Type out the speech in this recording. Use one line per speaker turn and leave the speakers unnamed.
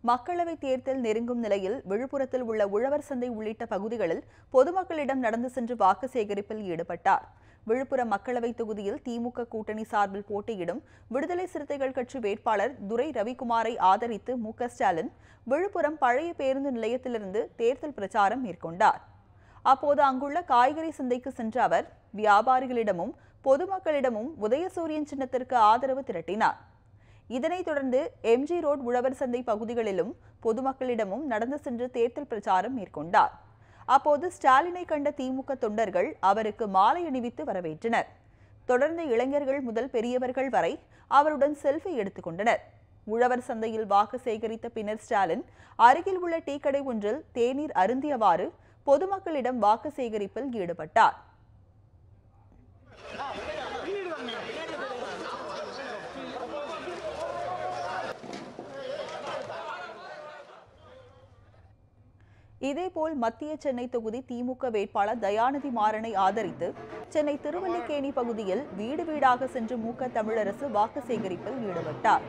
மக்களவைத் தேர்தல் நெருங்கும் நிலையில் விழுப்புரத்தில் உள்ள உழவர் சந்தை உள்ளிட்ட பகுதிகளில் பொதுமக்களிடம் நடந்து சென்று வாக்கு சேகரிப்பில் ஈடுபட்டார். விழுப்புரம் மக்களவைத் தொகுதியில் திமுக கூட்டணி சார்பில் போட்டியிடும் விடுதலை சிறுத்தைகள் கட்சி வேட்பாளர் துரை ரவிக்குமாரை ஆதரித்து மு.க.ஸ்டாலின் விழுப்புரம் பழைய பேருந்து நிலையத்திலிருந்து தேர்தல் பிரச்சாரம் மேற்கொண்டார். அப்போது அங்குள்ள காய்கறி சந்தைக்கு சென்ற அவர் வியாபாரிகளிடமும் பொதுமக்களிடமும் உதயசூரியன் சின்னத்திற்கு ஆதரவு திரட்டினார். இதனைத் தொடர்ந்து எம்ஜி ரோட் உழவர் சந்தை பகுதிகளிலும் பொதுமக்களிடமும் நடந்து சென்று தேர்தல் பிரச்சாரம் மேற்கொண்டார். அப்போது ஸ்டாலினை கண்ட திமுக தொண்டர்கள் அவருக்கு மாலை அணிவித்து வரவேற்றனர். தொடர்ந்து இளைஞர்கள் முதல் பெரியவர்கள் வரை அவருடன் செல்ஃபி எடுத்துக் கொண்டனர். உழவர் சந்தையில் வாக்கு சேகரித்த பின்னர் ஸ்டாலின் அருகில் உள்ள டீ கடை ஒன்றில் தேநீர் அருந்தியவாறு பொதுமக்களிடம் வாக்கு சேகரிப்பில் ஈடுபட்டார். இதேபோல் மத்திய சென்னை தொகுதி திமுக வேட்பாளர் தயாநிதி மாறனை ஆதரித்து சென்னை திருவல்லிக்கேணி பகுதியில் வீடு வீடாக சென்று மு.க.தமிழரசு வாக்கு சேகரிப்பில் ஈடுபட்டார்.